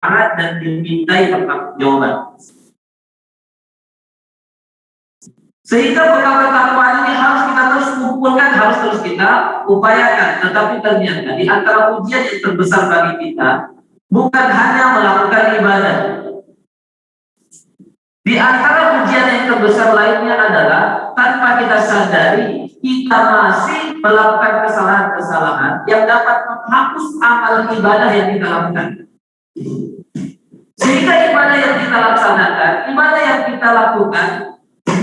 syafaat dan dimintai pertanggungjawaban. Sehingga bekal ketakwaan ini harus kita terus kumpulkan, harus terus kita upayakan. Tetapi ternyata di antara ujian yang terbesar bagi kita bukan hanya melakukan ibadah. Di antara ujian yang terbesar lainnya adalah tanpa kita sadari kita masih melakukan kesalahan-kesalahan yang dapat menghapus amal ibadah yang kita lakukan. Sehingga ibadah yang kita laksanakan, ibadah yang kita lakukan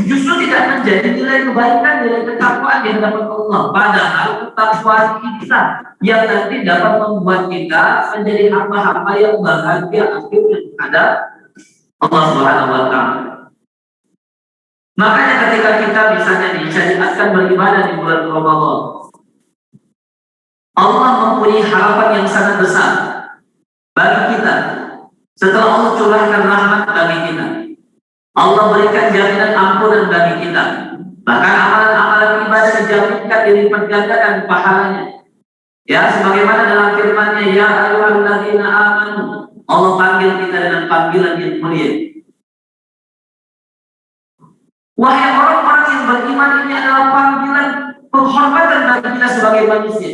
justru tidak menjadi nilai kebaikan, nilai ketakwaan di hadapan Allah. Padahal ketakwaan kita yang nanti dapat membuat kita menjadi hamba-hamba yang bahagia akhirnya ada Allah Subhanahu wa Ta'ala. Makanya ketika kita misalnya disyariatkan beribadah di bulan Ramadan, Allah mempunyai harapan yang sangat besar bagi kita. Setelah Allah curahkan rahmat bagi kita, Allah berikan jaminan ampunan bagi kita. Bahkan amalan-amalan ibadah dijaminkan dilipat gandakan pahalanya. Ya, sebagaimana dalam firman-Nya, ya ayyuhalladzina amanu. Allah panggil kita dengan panggilan yang mulia. Wahai orang-orang yang beriman, ini adalah panggilan penghormatan bagi kita sebagai manusia.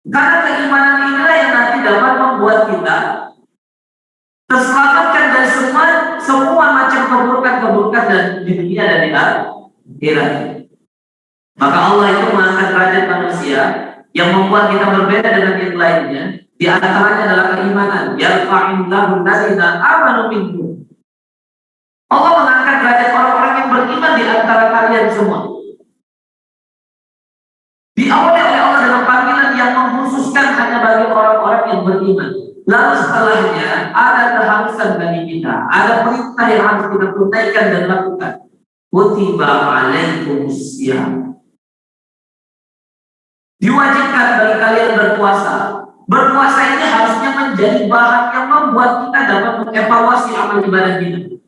Karena keimanan inilah yang nanti dapat membuat kita terselamatkan dari semua macam keburukan-keburukan dan di dunia dan di akhirat. Maka Allah itu mengangkat derajat manusia yang membuat kita berbeda dengan yang lainnya. Di antaranya adalah keimanan. Yarfa'illahu alladzina amanu minkum. Allah mengangkat derajat orang-orang yang beriman di antara kalian semua. Diawali oleh Allah dengan panggilan yang mengkhususkan hanya bagi orang-orang yang beriman. Lalu setelahnya ada keharusan bagi kita, ada perintah yang harus kita tunaikan dan lakukan. Kutiba alaikumusiyam. Diwajibkan bagi kalian berpuasa. Berpuasa ini harusnya menjadi bahan yang membuat kita dapat mengevaluasi amal ibadah kita.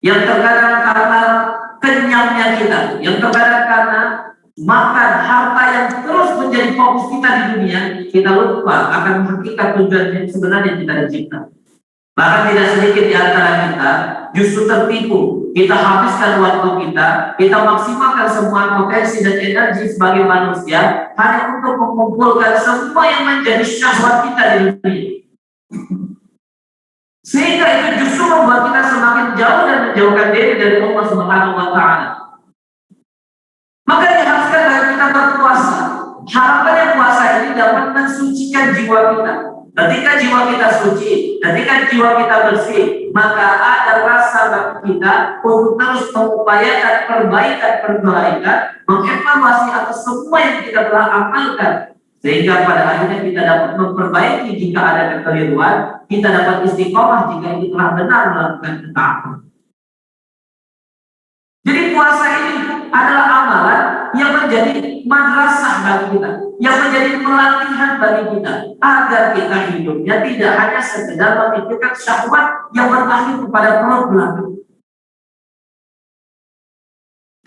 Yang terkadang karena kenyangnya kita, yang terkadang karena makan harta yang terus menjadi fokus kita di dunia, kita lupa akan hakikat tujuan yang sebenarnya kita dicipta. Bahkan tidak sedikit di antara kita justru tertipu. Kita habiskan waktu kita maksimalkan semua potensi dan energi sebagai manusia hanya untuk mengumpulkan semua yang menjadi syahwat kita di dunia. Sehingga itu justru membuat kita semakin jauh dan menjauhkan diri dari Allah Subhanahu wa Ta'ala. Maka diharuskan bagi kita berpuasa. Harapannya puasa ini dapat mensucikan jiwa kita. Ketika jiwa kita suci, ketika jiwa kita bersih, maka ada rasa bagi kita untuk terus mengupayakan perbaikan, mengevaluasi atas semua yang kita telah amalkan. Sehingga pada akhirnya kita dapat memperbaiki jika ada kekeliruan, kita dapat istiqomah jika ini telah benar melakukan ketaatan. Jadi puasa ini adalah amalan yang menjadi madrasah bagi kita, yang menjadi pelatihan bagi kita, agar kita hidupnya tidak hanya sekedar memikirkan syahwat yang berakhir kepada perut belakang.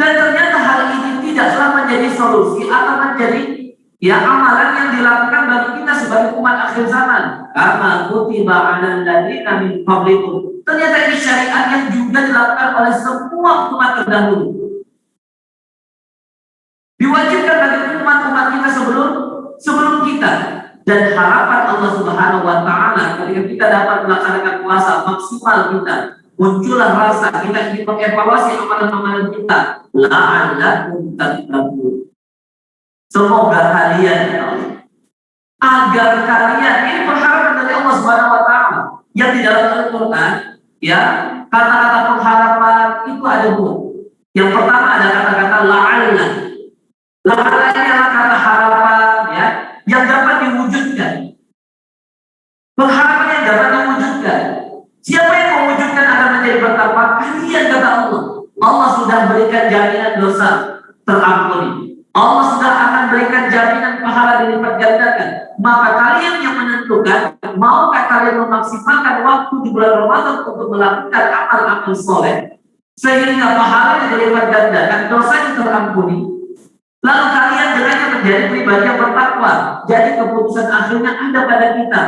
Dan ternyata hal ini tidaklah menjadi solusi atau menjadi amalan yang dilakukan bagi kita sebagai umat akhir zaman. Karena kutiba 'alal ladzina min qablikum. Ternyata ini syariat yang juga dilakukan oleh semua umat terdahulu. Diwajibkan bagi umat-umat kita sebelum kita. Dan harapan Allah Subhanahu wa Ta'ala ketika kita dapat melaksanakan puasa maksimal kita, muncullah rasa kita ingin mengevaluasi amalan-amalan kita. La'allakum tattaqun. Semoga kalian agar kalian, ini pengharapan dari Allah Subhanahu wa Ta'ala yang di dalam Al-Quran, kata-kata pengharapan itu ada dua. Yang pertama ada kata-kata la'alla. La'alla ini adalah kata harapan yang dapat diwujudkan. Pengharapan yang dapat diwujudkan. Siapa yang mewujudkan akan menjadi bertakwa? Kalian, kata Allah. Allah sudah berikan jaminan dosa terampuni. Allah sudah akan berikan jaminan pahala dilipat gandakan. Maka kalian yang menentukan, maukah kalian memaksimalkan waktu di bulan Ramadan untuk melakukan amal-amal soleh, sehingga pahala dilipat gandakan, dosanya terampuni. Lalu kalian dengannya menjadi pribadi yang bertakwa. Jadi keputusan akhirnya ada pada kita.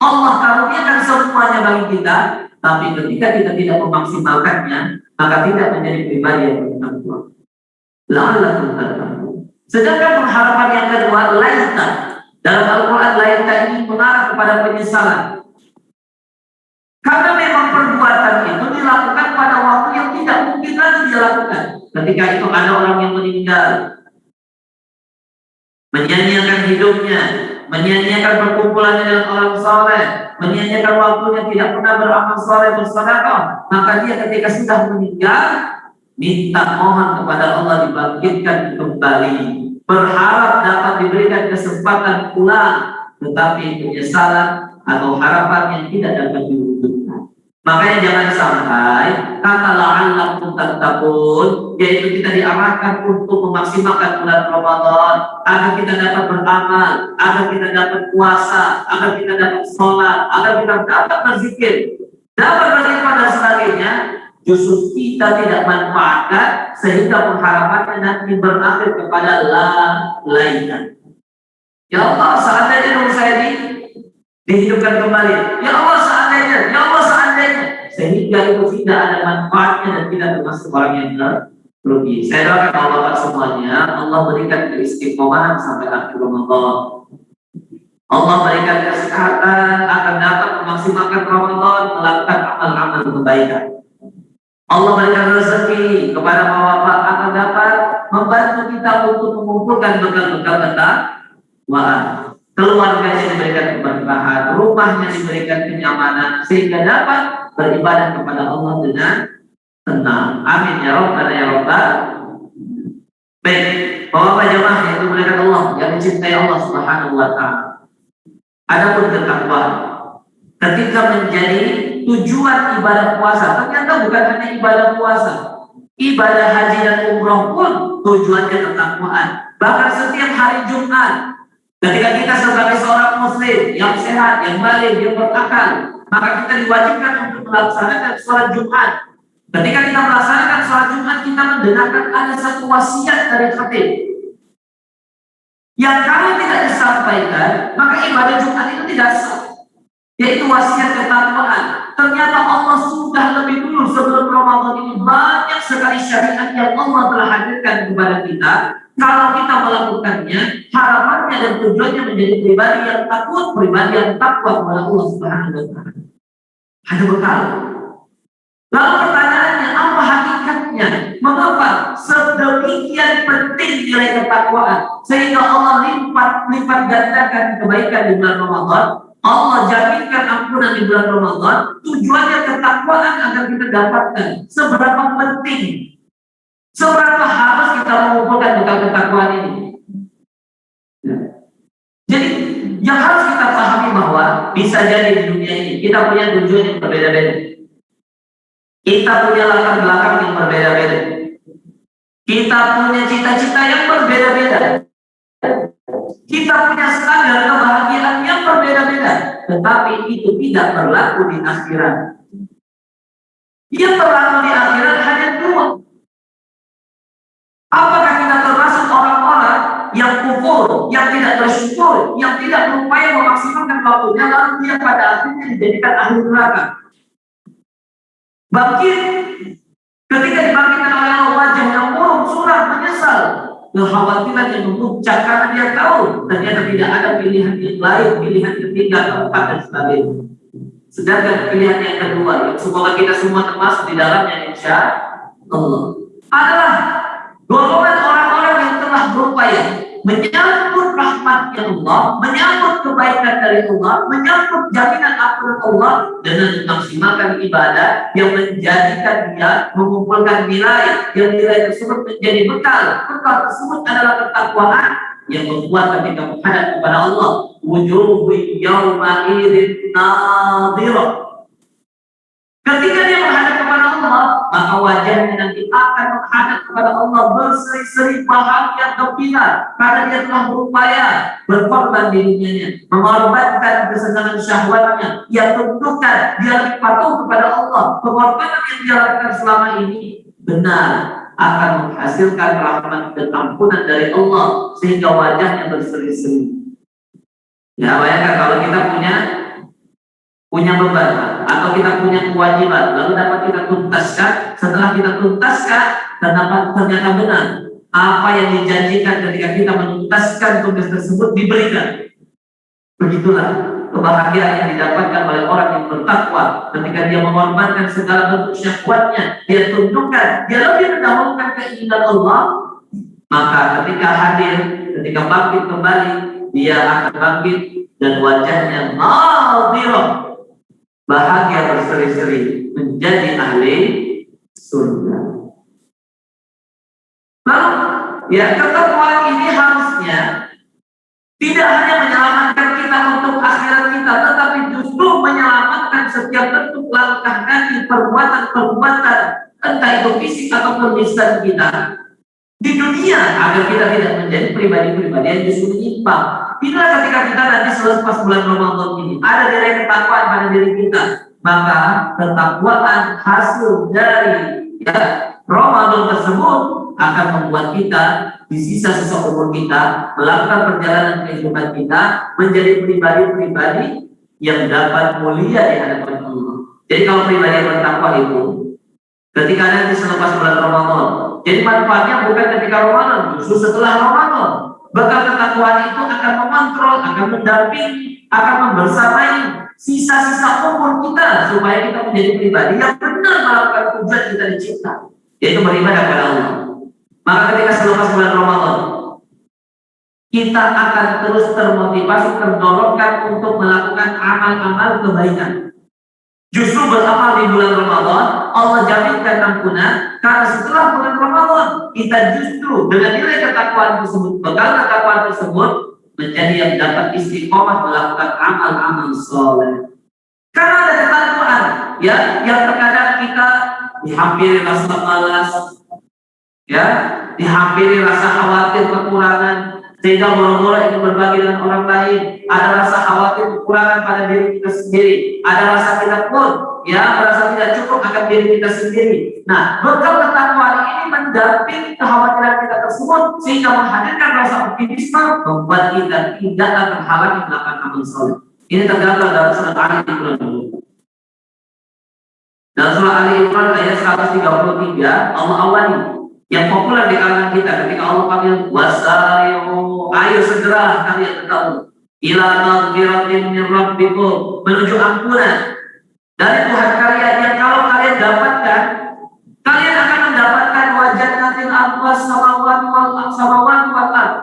Allah karuniakan semuanya bagi kita, tapi ketika kita tidak memaksimalkannya, maka tidak menjadi pribadi yang bertakwa. La'allakum tattaqun. Sedangkan pengharapan yang kedua, laita. Dalam Al-Quran, laita ini mengarah kepada penyesalan. Karena memang perbuatan itu dilakukan pada waktu yang tidak mungkin lagi dilakukan. Ketika itu ada orang yang meninggal, menyanyiakan hidupnya, menyanyiakan perkumpulannya dengan orang soleh, menyanyiakan waktunya, tidak pernah beramal soleh, bersedekah, maka dia ketika sudah meninggal, minta mohon kepada Allah dibangkitkan kembali, berharap dapat diberikan kesempatan pulang, tetapi penyesalan atau harapan yang tidak dapat diwujudkan. Makanya jangan sampai kata la'allakum tattaqun, yaitu kita diarahkan untuk memaksimalkan bulan Ramadan agar kita dapat beramal, agar kita dapat puasa, agar kita dapat sholat, agar kita dapat berzikir, dapat beribadah dan sebagainya. Justru kita tidak manfaatkan sehingga pengharapannya nanti berakhir kepada lain. Ya Allah, seandainya rumah saya dihidupkan kembali. Ya Allah, seandainya. Ya Allah, seandainya. Sehingga itu tidak ada manfaatnya dan tidak termasuk orang yang rugi. Saya doakan Allah Bapak semuanya, Allah berikan keistiqomahan sampai akhir Ramadan. Allah berikan kesehatan akan dapat memaksimalkan Ramadan, melakukan amal-amal kebaikan. Allah berikan rezeki kepada bapak akan dapat membantu kita untuk mengumpulkan bekal-bekal ketakwaan. Keluarganya diberikan keberkahan, rumahnya diberikan kenyamanan, sehingga dapat beribadah kepada Allah dengan tenang. Amin ya Rabbal ya Rabbal. Baik, bapak jemaah yang dimuliakan Allah, yang dicintai Allah Subhanahu wa Ta'ala. Adapun ketakwaan, ketika menjadi tujuan ibadah puasa, ternyata bukan hanya ibadah puasa, ibadah haji dan umroh pun tujuannya ketakwaan. Bahkan setiap hari Jumat, ketika kita sebagai seorang muslim yang sehat, yang balik, yang berakal, maka kita diwajibkan untuk melaksanakan sholat Jumat. Ketika kita melaksanakan sholat Jumat, kita mendengarkan ada satu wasiat dari khatib yang kalau tidak disampaikan, maka ibadah Jumat itu tidak sah, yaitu wasiat ketakwaan. Ternyata Allah sudah lebih dulu sebelum Ramadan ini banyak sekali syariat yang Allah telah hadirkan kepada kita. Kalau kita melakukannya, harapannya dan tujuannya menjadi pribadi yang takut, pribadi yang takwa kepada Allah Subhanahu wa Ta'ala. Ada bekal. Lalu pertanyaannya, apa hakikatnya? Mengapa sedemikian penting nilai ketakwaan sehingga Allah lipat gandakan kebaikan di bulan Ramadan? Allah jaminkan ampunan di bulan Ramadan. Tujuannya ketakwaan agar kita dapatkan. Seberapa penting, seberapa harus kita mengumpulkan bekal ketakwaan ini. Jadi yang harus kita pahami bahwa bisa jadi di dunia ini kita punya tujuan yang berbeda-beda, kita punya latar belakang yang berbeda-beda, kita punya cita-cita yang berbeda-beda, kita punya standar kebahagiaan yang berbeda-beda. Tetapi itu tidak berlaku di akhirat. Yang berlaku di akhirat hanya dua. Apakah kita termasuk orang-orang yang kufur, yang tidak bersyukur, yang tidak berupaya memaksimalkan waktunya, lalu dia pada akhirnya dijadikan ahli neraka? Bangkit, ketika dibangkitkan oleh Allah, wajah yang murung, suram, menyesal, kekhawatiran yang memuncak karena dia tahu ternyata tidak ada pilihan yang lain, pilihan ketiga, keempat, dan sebagainya. Sedangkan pilihan yang kedua, yang semoga kita semua termasuk di dalamnya insya Allah, adalah golongan orang-orang yang telah berupaya menyambut rahmatnya Allah, menyambut kebaikan dari Allah, menyambut jaminan ampunan Allah dengan memaksimalkan ibadah yang menjadikan dia mengumpulkan nilai, yang nilai tersebut menjadi bekal. Bekal tersebut adalah ketakwaan yang membuat ketika menghadap kepada Allah, wujuhu yawma idzin nadhirah. Ketika dia menghadap kepada Allah, maka wajahnya nanti akan menghadap kepada Allah berseri-seri bahagia gembira karena dia telah berupaya berkorban di dunianya, mengorbankan kesenangan syahwatnya, yang tentukan dia lebih patuh kepada Allah. Pengorbanan yang dia lakukan selama ini benar akan menghasilkan rahmat dan ampunan dari Allah sehingga wajahnya berseri-seri. Ya, bayangkan kalau kita punya punya beban atau kita punya kewajiban lalu dapat kita tuntaskan. Setelah kita tuntaskan dan ternyata benar apa yang dijanjikan ketika kita menuntaskan tugas tersebut diberikan, begitulah kebahagiaan yang didapatkan oleh orang yang bertakwa ketika dia mengorbankan segala bentuk syahwatnya, dia tundukkan, dia lebih mendahulukan keinginan Allah. Maka ketika hadir, ketika bangkit kembali, dia akan bangkit dan wajahnya nadhirah, bahagia berseri-seri, menjadi ahli surga. Lalu, ketakwaan ini harusnya tidak hanya menyelamatkan kita untuk akhirat kita, tetapi justru menyelamatkan setiap bentuk langkah kaki, perbuatan-perbuatan, entah itu fisik ataupun lisan kita di dunia, agar kita tidak menjadi pribadi-pribadi yang justru menyimpang. Bila ketika kita nanti selepas bulan Ramadan ini ada nilai ketakwaan pada diri kita, maka ketakwaan hasil dari Ramadan tersebut akan membuat kita di sisa-sisa umur kita melakukan perjalanan kehidupan kita menjadi pribadi-pribadi yang dapat mulia di hadapan Allah. Jadi kalau pribadi yang bertakwa itu ketika nanti selepas bulan Ramadan, jadi manfaatnya bukan ketika Ramadan, justru setelah Ramadan. Bekal ketakwaan itu akan mengontrol, akan mendampingi, akan membersamai sisa-sisa umur kita supaya kita menjadi pribadi yang benar melakukan tujuan kita dicipta, yaitu beribadah kepada Allah. Maka ketika selepas bulan Ramadan, kita akan terus termotivasi, terdorongkan untuk melakukan amal-amal kebaikan. Justru beramal di bulan Ramadan, Allah jaminkan ampunan, karena setelah bulan Ramadan, kita justru dengan nilai ketakwaan tersebut, bekal ketakwaan tersebut, menjadi yang dapat istiqomah melakukan amal-amal soleh. Karena ada ketakwaan, yang terkadang kita dihampiri rasa malas, dihampiri rasa khawatir kekurangan, sehingga boro-boro ingin berbagi dengan orang lain. Ada rasa khawatir kekurangan pada diri kita sendiri. Ada rasa tidak pun, merasa tidak cukup akan diri kita sendiri. Nah, bekal ketakwaan ini mendampingi kekhawatiran kita tersebut sehingga menghadirkan rasa optimisme, membuat kita tidak akan terhalangi melakukan amal soleh. Ini tergambar dalam surat Ali Imran. Dalam surat Ali Imran ayat 133, Allah awali yang populer di kalangan kita ketika Allah panggil wasari'u, ayo segera kalian bertaubat ila maghfiratin min rabbikum, menuju ampunan dari Tuhan kalian yang kalau kalian dapatkan, kalian akan mendapatkan wajah nanti al-was samawati wal ard,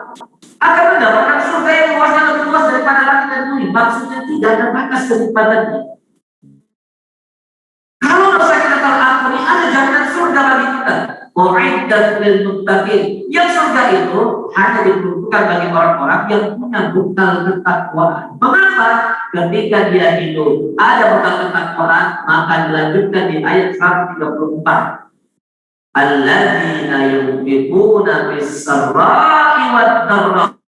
akan mendapatkan surga yang luasnya lebih luas daripada langit dan bumi. Maksudnya tidak ada batas kenikmatannya. Kalau dosa kita terampuni, ada jaminan surga bagi kita. U'iddat lil muttaqin. Yang surga itu hanya diperuntukkan bagi orang-orang yang punya bekal ketakwaan. Mengapa? Ketika dia hidup ada bekal ketakwaan, maka dilanjutkan di ayat 134. Alladzina yunfiquna fis-sarra'i wad-dharra.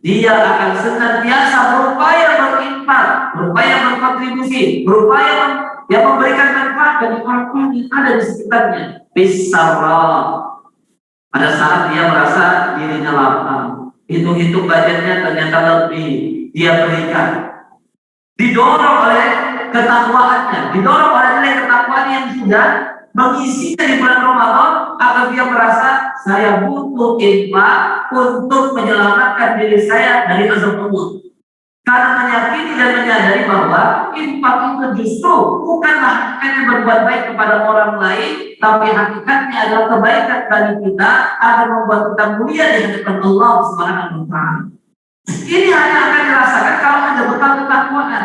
Dia akan senantiasa berupaya berinfak, berupaya berkontribusi, berupaya memberikan manfaat bagi orang-orang yang ada di sekitarnya. Bisara, pada saat dia merasa dirinya lapar, hitung-hitung budgetnya ternyata lebih, dia berikan. Didorong oleh ketakwaannya, didorong oleh nilai ketakwaan yang sudah mengisinya di bulan Ramadan, agar dia merasa saya butuh infak untuk menyelamatkan diri saya dari azab Allah. Karena meyakini dan menyadari bahwa infak itu justru bukanlah hanya berbuat baik kepada orang lain, tapi hakikatnya adalah kebaikan bagi kita agar membuat kita mulia di hadapan Allah Subhanahu wa Ta'ala. Ini hanya akan dirasakan kalau ada bekal ketakwaan.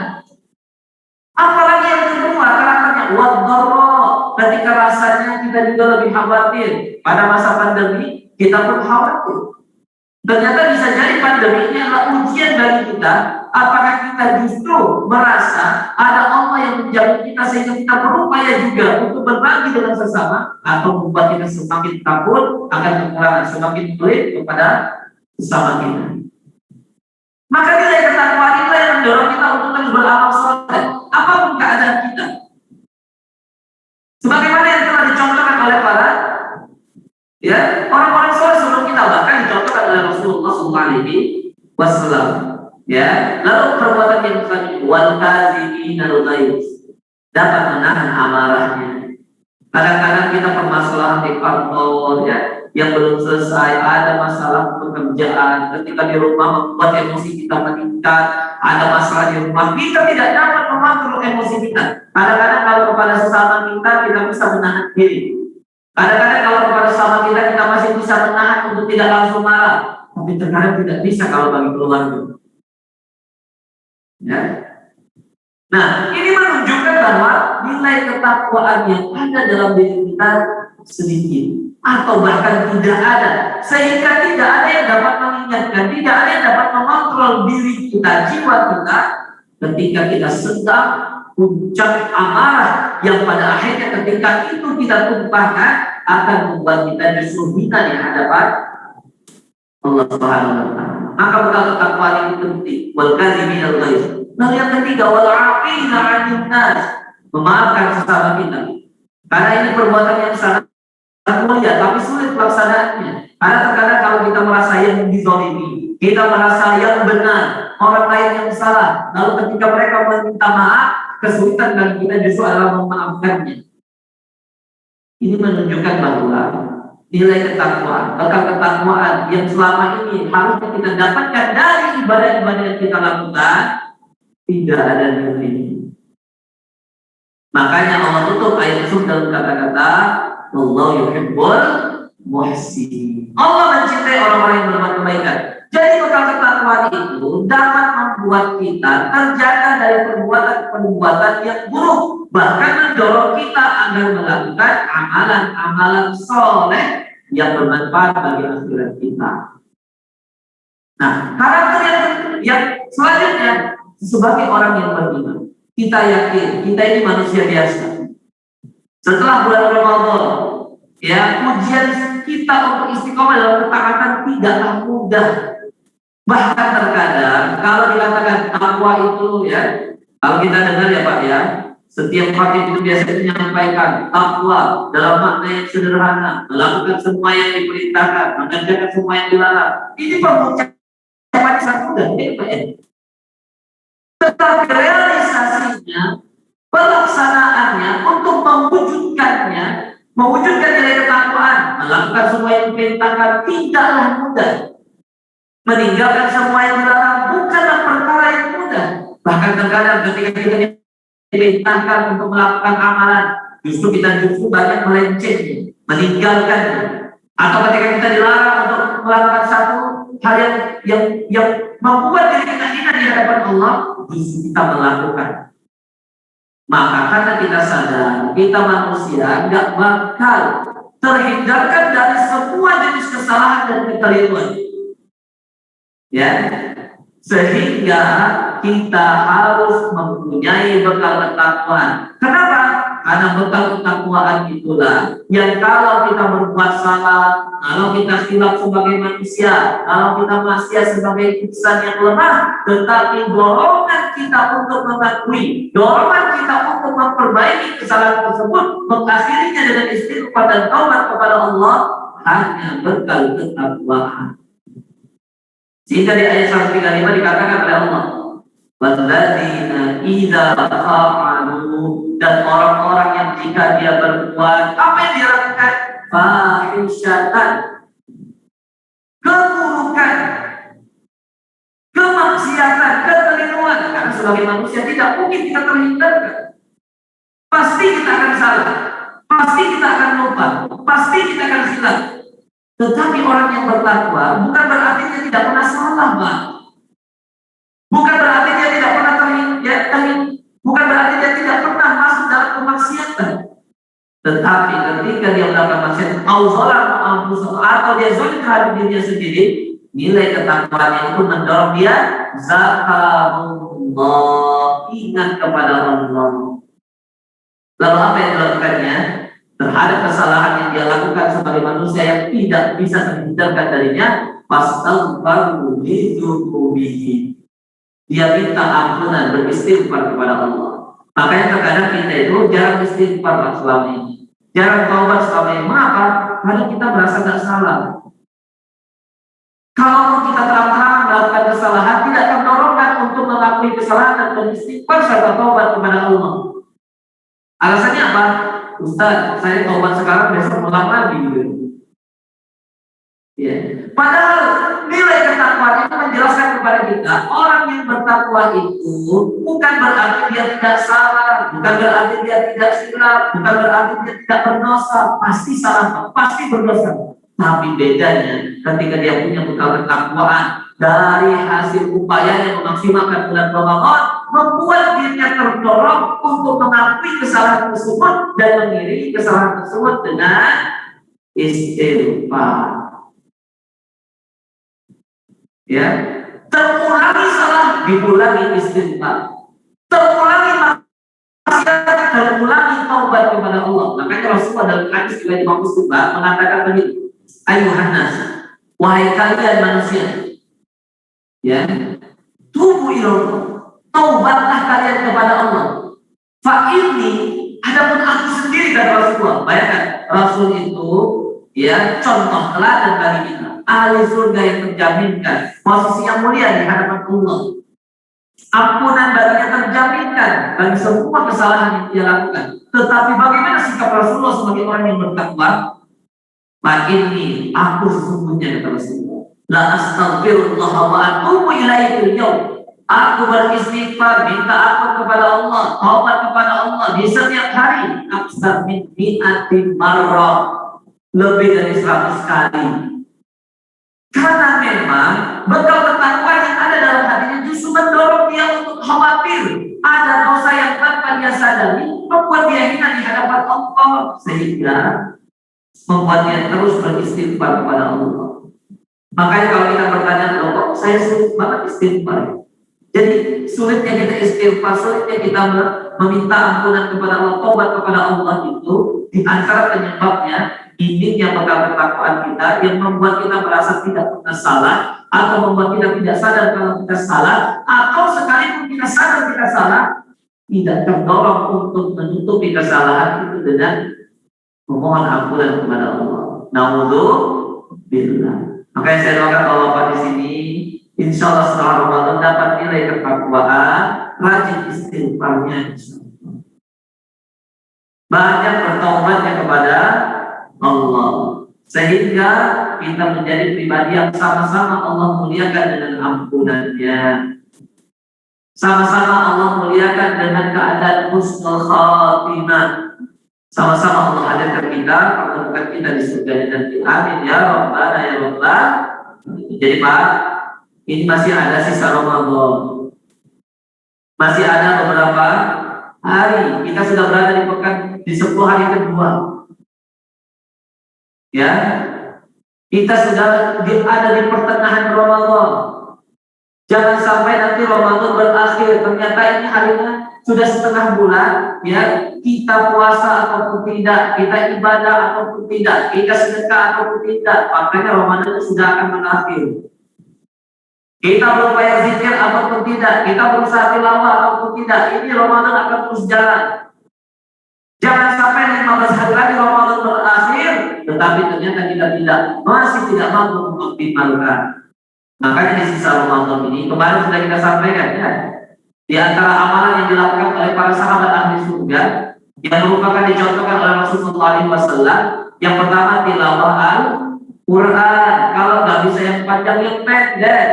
Apalagi yang kedua, karakternya wadharra, ketika rasanya kita juga lebih khawatir. Pada masa pandemi kita pun khawatir. Ternyata bisa jadi pandemi ini adalah ujian bagi kita. Apakah kita justru merasa ada Allah yang menjaga kita sehingga kita berupaya juga untuk berbagi dengan sesama, atau membuat kita semakin takut akan kekurangan, semakin pelit kepada sesama kita. Maka nilai ketakwaan itu yang mendorong kita untuk terus beramal soleh apapun keadaan kita. Sebagaimana yang telah dicontohkan oleh para orang-orang soleh sebelum kita, bahkan dicontohkan oleh Rasulullah SAW. Lalu perbuatan yang selanjutnya wal kadzimin al-ghaiz, dapat menahan amarahnya. Kadang-kadang kita permasalahan di kantor ya, yang belum selesai, ada masalah pekerjaan, ketika di rumah membuat emosi kita meningkat, ada masalah di rumah, kita tidak dapat mengontrol emosi kita. Kadang-kadang kalau kepada sesama kita bisa menahan diri. Kadang-kadang kalau kepada sesama kita masih bisa menahan untuk tidak langsung marah, tapi terkadang tidak bisa kalau bagi keluarga. Ya. Nah, ini menunjukkan bahwa nilai ketakwaan yang ada dalam diri kita sedikit atau bahkan tidak ada, sehingga tidak ada yang dapat mengingatkan, tidak ada yang dapat mengontrol diri kita, jiwa kita, ketika kita sedang puncak amarah yang pada akhirnya ketika itu kita tumpahkan akan membuat kita justru hina di hadapan Allah Subhanahu wa taala. Maka bekal ketakwaan ini penting. Wal kadzimin al-ghaiz. Lalu yang ketiga, wal 'afina 'anil nas, memaafkan sesama kita. Karena ini perbuatan yang sangat mulia tapi sulit pelaksanaannya. Karena terkadang kalau kita merasa yang dizalimi, kita merasa yang benar, orang lain yang salah, lalu ketika mereka meminta maaf, kesulitan bagi kita justru adalah memaafkannya. Ini menunjukkan bahwa nilai ketakwaan, ketakwaan yang selama ini harusnya kita dapatkan dari ibadah-ibadah yang kita lakukan, tidak ada nilainya. Makanya Allah tutup ayat tersebut dalam kata-kata Allah yuhibbul muhsinin. Allah mencintai orang-orang yang berbuat kebaikan. Jadi bekal ketakwaan itu dapat membuat kita terjaga dari perbuatan-perbuatan yang buruk, bahkan mendorong kita agar melakukan amalan-amalan soleh yang bermanfaat bagi akhirat kita. Nah, karakter yang selanjutnya sebagai orang yang beriman, kita yakin kita ini manusia biasa. Setelah bulan Ramadan, ya, ujian kita untuk istiqomah dalam ketaatan tidaklah mudah. Bahkan terkadang kalau dikatakan takwa itu, ya, kalau kita dengar ya Pak ya, setiap khatib itu biasanya menyampaikan takwa dalam makna yang sederhana, melakukan semua yang diperintahkan, mengerjakan semua yang dilarang. Ini pengucapan sangat mudah, ya. Tetapi realisasinya, pelaksanaannya untuk mewujudkan nilai ketakwaan, melakukan semua yang diperintahkan tidaklah mudah. Meninggalkan semua yang dilarang bukanlah perkara yang mudah. Bahkan terkadang ketika kita diperintahkan untuk melakukan amalan, justru banyak melenceng, meninggalkannya. Atau ketika kita dilarang untuk melakukan satu hal yang membuat diri kita hina di hadapan Allah, justru kita melakukan. Maka karena kita sadar kita manusia nggak bakal terhindarkan dari semua jenis kesalahan dan kekeliruan, ya, sehingga kita harus mempunyai bekal ketakwaan. Kenapa? Karena bekal ketakwaan itulah yang kalau kita berbuat salah, kalau kita silap sebagai manusia, kalau kita maksiat sebagai insan yang lemah, tetapi dorongan kita untuk mengakui, dorongan kita untuk memperbaiki kesalahan tersebut, mengakhirinya dengan istighfar dan taubat kepada Allah, hanya bekal ketakwaan. Sehingga di ayat 135 dikatakan oleh Allah, walladzina idza fa'alu, dan orang-orang yang jika dia berbuat apa yang dia lakukan, fahisyatan, keburukan, kemaksiatan, kekeliruan. Karena sebagai manusia tidak mungkin kita terhindarkan. Pasti kita akan salah, pasti kita akan lupa, pasti kita akan silap. Tetapi orang yang bertakwa bukan berarti dia tidak pernah salah, Pak. Bukan berarti dia tidak pernah bukan berarti dia tidak pernah masuk dalam kemaksiatan. Tetapi ketika dia melakukan maksiat, atau dia zalim terhadap dirinya sendiri, nilai ketakwaannya itu mendorong dia zakarullah, ingat kepada Allah. Lalu apa yang dilakukannya? Terhadap kesalahan yang dia lakukan sebagai manusia yang tidak bisa terhindarkan darinya, fastaghfiru li dzunubihi, dia minta ampunan, beristighfar kepada Allah. Makanya terkadang kita itu jarang istighfar selama ini, jarang taubat selama ini. Mengapa? Karena kita merasa tidak salah. Kalau kita terang-terang melakukan kesalahan, tidak terdorongkan untuk mengakui kesalahan dan beristighfar serta taubat kepada Allah. Alasannya apa? Ustaz, saya taubat sekarang, besok pulang lagi gitu. Ya. Padahal nilai ketakwaan itu menjelaskan kepada kita, orang yang bertakwa itu bukan berarti dia tidak salah, bukan berarti dia tidak silap, bukan berarti dia tidak berdosa. Pasti salah, pasti berdosa. Tapi bedanya ketika dia punya bekal ketakwaan dari hasil upayanya memaksimalkan bulan Ramadan, membuat dirinya terdorong untuk mengakui kesalahan tersebut dan mengiringi kesalahan tersebut dengan istighfar. Ya, terulangi salah, diulangi istighfar, terulangi maksiat, terulangi taubat kepada Allah. Makanya Rasulullah dalam hadis riwayat Imam Muslim mengatakan begini, ayuhan nas, wahai kalian manusia, ya, tubu ilallah, taubatlah kalian kepada Allah. Fa ini, adapun aku sendiri dan Rasulullah. Bayangkan, Rasul itu ya contoh teladan bagi kita, ahli surga yang terjaminkan, posisi yang mulia di hadapan Allah, ampunan baginya terjaminkan bagi semua kesalahan yang dia lakukan. Tetapi bagaimana sikap Rasulullah sebagai orang yang bertakwa? Ini aku sesungguhnya kata Rasulullah, la astaghfirullah wa atubu ilaihi al-yaum. Aku beristighfar, minta ampun kepada Allah, taubat kepada Allah di setiap hari, aksar min mi'ati marrah, lebih dari 100 kali. Karena memang bekal ketakwaan yang ada dalam hatinya justru mendorong dia untuk khawatir ada dosa yang tanpa dia sadari, membuat dia hina di hadapan Allah, sehingga membuat dia terus beristighfar kepada Allah. Makanya kalau kita bertanya, kok saya sulit banget istighfar? Jadi sulitnya kita istighfar, sulitnya kita meminta ampunan kepada Allah, taubat kepada Allah itu di antara penyebabnya ini yang bekal ketakwaan kita yang membuat kita merasa tidak pernah salah, atau membuat kita tidak sadar kalau kita salah, atau sekalipun kita sadar kita salah, tidak terdorong untuk menutupi kesalahan itu dengan memohon ampunan kepada Allah. Naudzubillah. Makanya saya doakan Allah Bapak di sini, insya Allah setelah Ramadan dapat nilai ketakwaan, rajin istighfarnya, banyak bertaubatnya kepada Allah, sehingga kita menjadi pribadi yang sama-sama Allah muliakan dengan ampunannya, sama-sama Allah muliakan dengan keadaan husnul khatimah, sama-sama Allah hadirkan kita, pertemukan kita di surga nanti. Amin ya Rabbana ya Rabbal. Jadi Pak, ini masih ada sisa Ramadan, masih ada beberapa hari. Kita sudah berada di pekan di 10 hari kedua. Ya, kita sudah ada di pertengahan Ramadan. Jangan sampai nanti Ramadan berakhir, ternyata ini harinya sudah setengah bulan, ya, kita puasa ataupun tidak, kita ibadah ataupun tidak, kita sedekah ataupun tidak, makanya Ramadan itu sudah akan berakhir. Kita berupaya zikir ataupun tidak, kita berusaha tilawah ataupun tidak, ini Ramadan akan terus jalan. Jangan sampai 15 hari lagi Ramadan berakhir, tetapi ternyata kita masih tidak mampu mengoptimalkan. Makanya di sisa Ramadan ini, kemarin sudah kita sampaikan ya, di antara amalan yang dilakukan oleh para sahabat ahli surga yang merupakan dicontohkan oleh Rasulullah SAW, yang pertama tilawah Al-Quran. Kalau nggak bisa yang panjang, yang pendek.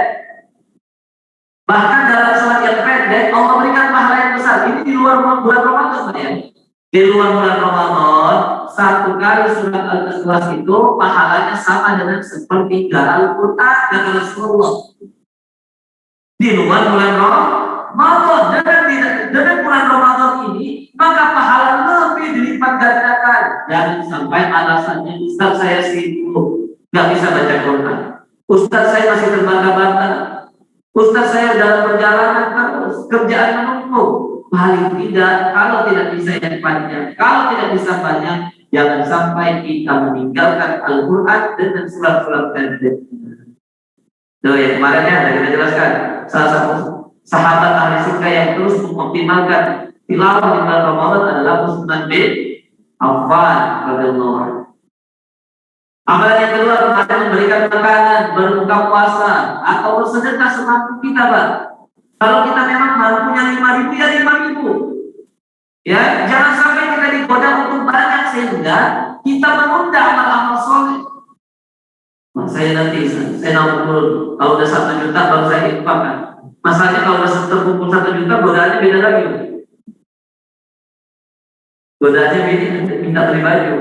Bahkan dalam sholat yang pendek, Allah berikan pahala yang besar. Ini di luar bulan Ramadan ya. Di luar bulan Ramadan, 1 kali surat Al-Ikhlas itu pahalanya sama dengan sepertiga Al-Quran kata Rasulullah. Di luar bulan Ramadan, dengan bulan Ramadan ini, maka pahala lebih dilipat gandakan. Jangan sampai alasannya, Ustaz saya sibuk, nggak bisa baca Quran. Ustaz saya masih terbangga-bangga. Ustaz saya dalam perjalanan terus, kerjaan menumpuk. Paling tidak, kalau tidak bisa yang panjang, kalau tidak bisa banyak, jangan sampai kita meninggalkan Al-Quran dengan surat-surat pendek. Tuh ya, kemarin ya, kita jelaskan salah satu sahabat ahli surga yang terus mengoptimalkan tilawah di bulan Ramadan adalah Utsman bin Affan radhiyallahu anhu. Amalan yang kedua adalah memberikan makanan, berbuka puasa atau bersedekah semampu kita, Pak. Kalau kita memang mampunya 5.000 ya 5.000. Ya, jangan sampai kita digoda untuk banyak sehingga kita menunda amal-amal soleh. Nah, saya nabung kalau udah 1 juta baru saya infakkan. Masalahnya kalau udah terkumpul 1 juta, godaannya beda lagi. Godaannya beda, minta beli baju.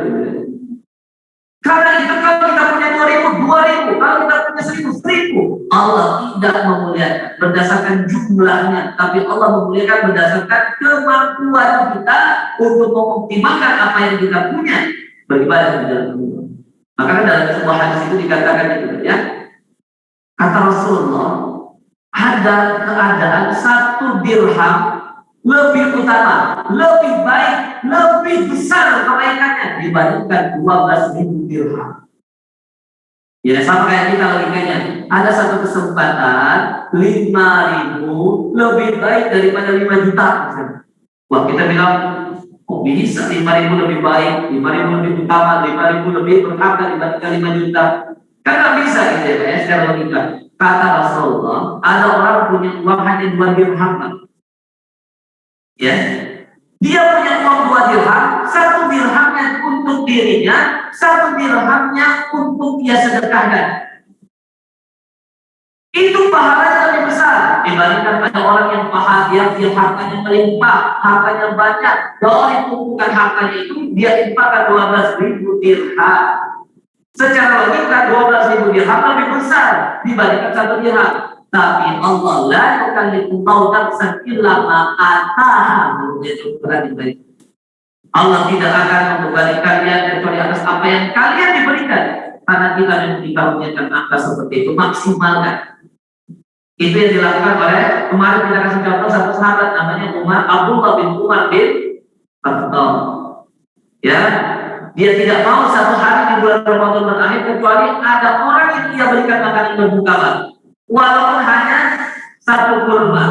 Karena itu kalau kita punya 2.000, kalau kita punya 1.000, Allah tidak memuliakan berdasarkan jumlahnya, tapi Allah memuliakan berdasarkan kemampuan kita untuk mengoptimalkan apa yang kita punya beribadah di dalam Allah. Maka dalam sebuah hadis itu dikatakan itu ya, kata Rasulullah, ada keadaan 1 dirham lebih utama, lebih baik, lebih besar kebaikannya dibandingkan 12.000 dirham. Ya, sama kayak kita logikanya. Ada satu kesempatan 5.000 lebih baik daripada 5 juta misalnya. Wah, kita bilang kok bisa 5.000 lebih baik, 5.000 lebih utama, 5.000 lebih berharga dibandingkan 5 juta. Kan nggak bisa gitu ya, secara logika. Kata Rasulullah, ada orang punya uang hanya 2 dirham. Ya, dia punya uang 2 dirham, 1 dirhamnya untuk dirinya, 1 dirhamnya untuk dia sedekahkan. Itu pahalanya lebih besar dibandingkan pada orang yang dia hartanya melimpah, hartanya banyak, dari tumpukan hartanya itu dia infakkan 12.000 dirham. Secara logika 12.000 dirham lebih besar dibandingkan 1 dirham. Tapi Allah la yukallifu nafsan illa ma ataha. Allah tidak akan membebani kalian kecuali atas apa yang kalian diberikan. Karena kita memang dikaruniakan angka seperti itu, maksimalkan. Itu yang dilakukan oleh, kemarin kita kasih contoh satu sahabat namanya Abdullah bin Umar bin Khattab. Ya, dia tidak mau 1 hari di bulan Ramadan berakhir kecuali ada orang yang dia berikan makanan berbuka, walaupun hanya 1 kurma.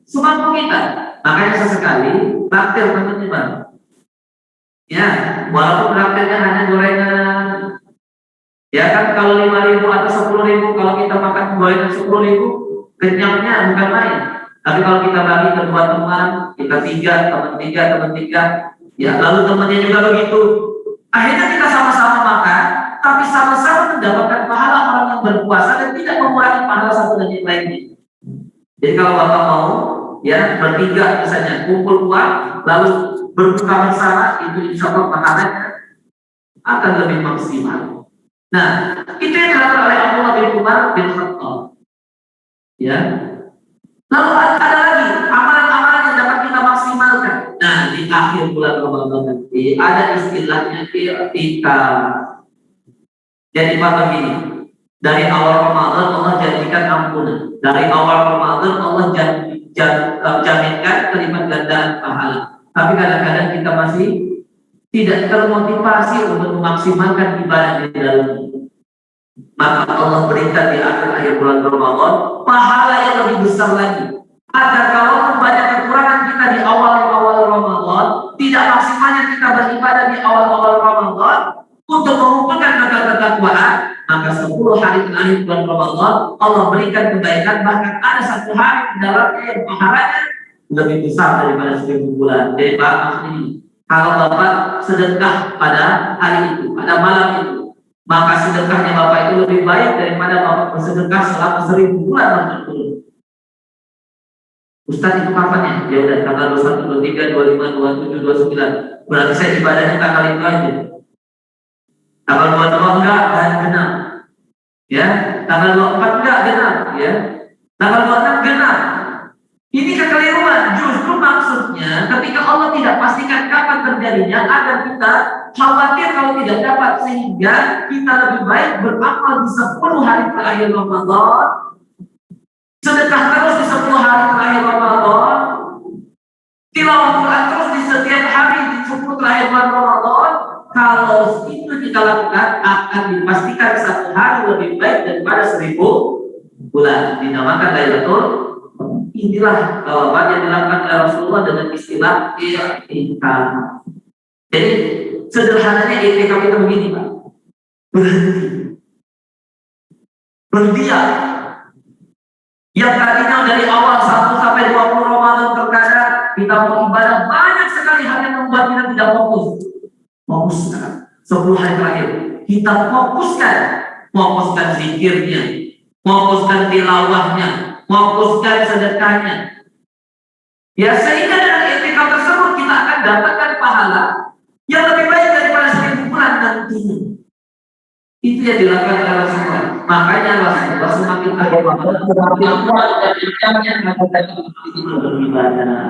Semampu kita. Makanya sesekali traktir teman-teman. Ya, walaupun traktirnya hanya gorengan. Ya kan, kalau 5.000 atau 10.000, kalau kita makan gorengan 10.000, kenyangnya bukan main. Tapi kalau kita bagi ke 2 teman, kita 3, teman 3, ya lalu temannya juga begitu. Akhirnya kita sama-sama makan, tapi sama-sama mendapatkan pahala orang yang berpuasa dan tidak mengurangi pahala satu dan yang lainnya. Jadi kalau Bapak mau, ya bertiga misalnya kumpul uang, lalu berbuka bersama, itu insya Allah pahalanya akan lebih maksimal. Nah, itu yang dilakukan oleh Abdullah bin Umar bin Khattab. Ya. Lalu ada lagi amalan-amalan yang dapat kita maksimalkan. Nah, di akhir bulan Ramadan nanti ada istilahnya i'tikaf. Jadi Pak begini, dari awal Ramadan Allah janjikan ampunan. Dari awal Ramadan Allah jaminkan kalimat gandaan pahala. Tapi kadang-kadang kita masih tidak termotivasi untuk memaksimalkan ibadah di dalamnya. Maka Allah berikan di akhir bulan Ramadan pahala yang lebih besar lagi. Agar kalau banyak kekurangan kita di awal-awal Ramadan, tidak maksimalnya kita beribadah di awal-awal Ramadan untuk mengumpulkan ketakwaan, maka 10 hari terakhir bulan Ramadan Allah berikan kebaikan, bahkan ada 1 hari di dalamnya yang pahalanya lebih besar daripada 1000 bulan. Jadi Pak, ini kalau Bapak sedekah pada hari itu, pada malam itu, maka sedekahnya Bapak itu lebih baik daripada Bapak bersedekah selama 1000 bulan berturut-turut. Ustaz, itu kapan ya? Ya udah, tanggal 21, 23, 25, 27, 29. Berarti saya ibadahnya tanggal itu aja. Tanggal 22 enggak dan genap. Ya, tanggal 24 enggak genap, ya. Tanggal 26 genap. Ini kekeliruan. Justru maksudnya ketika Allah tidak pastikan kapan terjadinya, agar kita khawatir kalau tidak dapat, sehingga kita lebih baik beramal di 10 hari terakhir Ramadan, sedekah terus di 10 hari terakhir Ramadan, tilawah Quran terus di setiap hari di 10 terakhir Ramadan. Kalau itu kita lakukan, akan dipastikan 1 hari lebih baik daripada 1000 bulan. Dinamakan Lailatul. Inilah yang dilakukan oleh Rasulullah dengan istilah i'tikaf. Jadi sederhananya i'tikaf itu begini, Pak. Berhenti. Berdiam. Yang tadinya dari awal 1 sampai 20 Ramadan terkadang kita mau ibadah banyak sekali hal yang membuat kita tidak fokus. Fokuskan 10 hari terakhir. Kita fokuskan zikirnya, fokuskan tilawahnya, fokuskan sedekahnya. Ya, sehingga dengan etika tersebut kita akan dapatkan pahala yang lebih baik daripada 1000 bulan nantinya. Itu yang dilakukan oleh Rasulullah. Makanya Rasulullah semakin kuat dan kencangnya melakukan itu beribadah.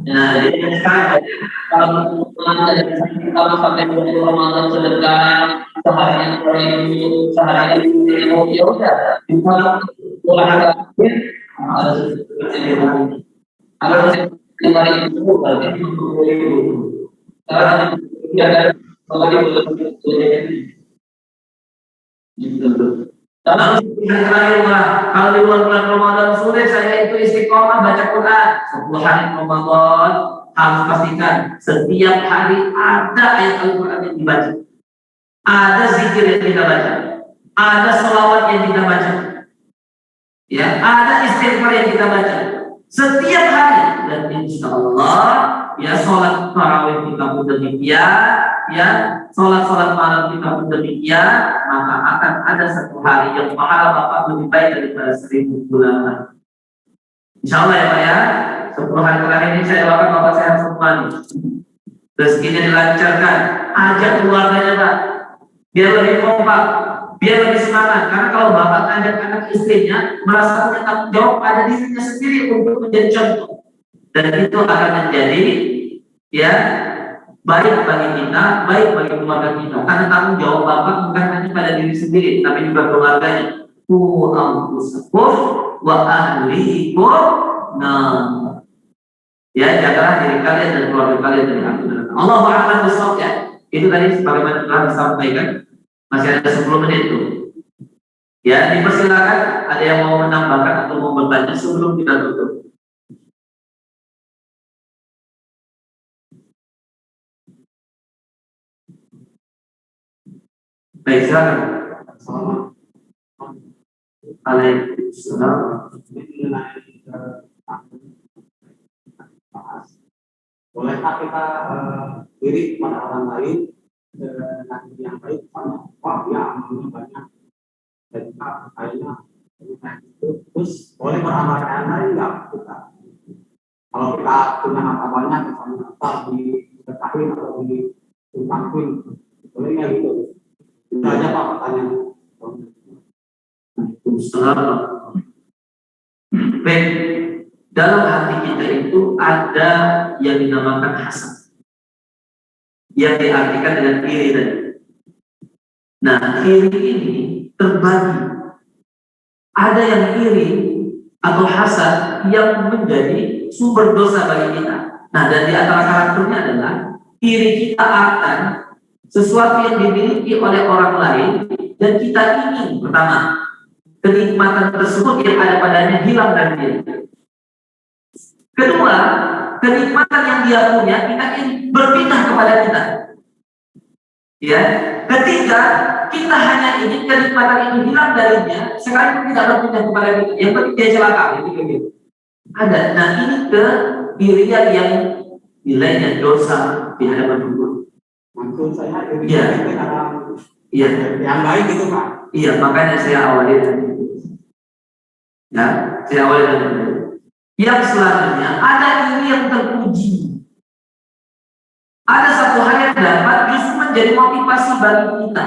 Nah, jadi sekarang kalau sampai 20 Ramadan sedekah seharian 1000, seharian 1000, ya udah. Kalau olahraga ada seperti kalau 5.000 berarti 20.000. Sekarang tidak ada lagi. Dalam kalau di bulan Ramadan sore saya itu istiqomah baca Quran 10 hari Ramadan, harus pastikan setiap hari ada ayat Al-Quran yang dibaca, ada zikir yang kita baca, ada sholawat yang kita baca, ya, ada istighfar yang kita baca setiap hari. Dan insya Allah ya sholat tarawih kita pun demikian, ya sholat malam kita pun demikian, maka akan ada 1 hari yang pahala Bapak lebih baik daripada 1000 bulan. Insya Allah ya Pak ya, 10 hari terakhir ini saya doakan Bapak sehat semua nih, rezekinya dilancarkan, ajak keluarganya Pak, biar lebih kompak, biar lebih semangat. Karena kalau Bapak ngajak anak istrinya, merasa punya tanggung jawab pada dirinya sendiri untuk menjadi contoh, dan itu akan menjadi ya baik bagi kita, baik bagi keluarga kita. Karena tanggung jawab Bapak bukan hanya pada diri sendiri, tapi juga keluarganya. Qu anfusakum wa ahlikum nar. Ya, jagalah diri kalian dan keluarga kalian dari api neraka. Allahu a'lam bishawab ya. Itu tadi sebagaimana telah disampaikan. Masih ada 10 menit tuh. Ya, dipersilakan ada yang mau menambahkan atau mau bertanya sebelum kita tutup. Baik, silakan. Waalaikumsalam. Bolehkah kita diri pada orang lain nanti yang baik, wah ya amalnya banyak, dan kayaknya terus boleh beramal yang lain nggak kita? Kalau kita punya harta banyak, misalnya kita diberkahin atau ditumpangin, boleh nggak gitu? Itu aja Pak pertanyaan. Baik, dalam hati kita itu ada yang dinamakan hasad, yang diartikan dengan iri tadi. Nah, iri ini terbagi. Ada yang iri atau hasad yang menjadi sumber dosa bagi kita. Nah, dan di antara karakternya adalah iri kita akan sesuatu yang dimiliki oleh orang lain dan kita ingin pertama kenikmatan tersebut yang ada padanya hilang dari dia. Kedua, kenikmatan yang dia punya kita ingin berpindah kepada kita. Ya. Ketiga, kita hanya ingin kenikmatan ini hilang darinya, sekalipun tidak berpindah kepada kita. Yang penting dia celaka, gitu. Ada. Nah, ini keirian yang nilainya dosa di hadapan Allah. Maksud saya ini Iya. Yang baik gitu Pak. Iya, makanya saya awali dari itu. Ya, saya awali dari itu. Yang selanjutnya ada iri yang terpuji. Ada satu hal yang dapat justru menjadi motivasi bagi kita.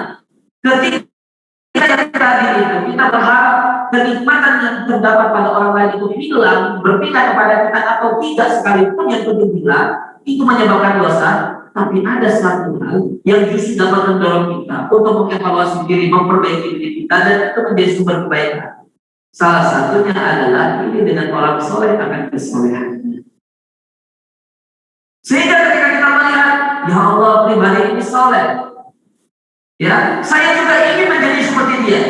Ketika yang tadi itu kita berharap kenikmatan yang terdapat pada orang lain itu hilang, berpindah kepada kita atau tidak sekalipun yang penting hilang, itu menyebabkan dosa. Tapi ada satu hal yang justru dapat mendorong kita untuk mengevaluasi diri, memperbaiki diri kita, dan itu menjadi sumber kebaikan. Salah satunya adalah ini dengan orang soleh akan kesolehannya. Sehingga ketika kita melihat, ya Allah pribadi ini soleh, ya saya juga ingin menjadi seperti dia.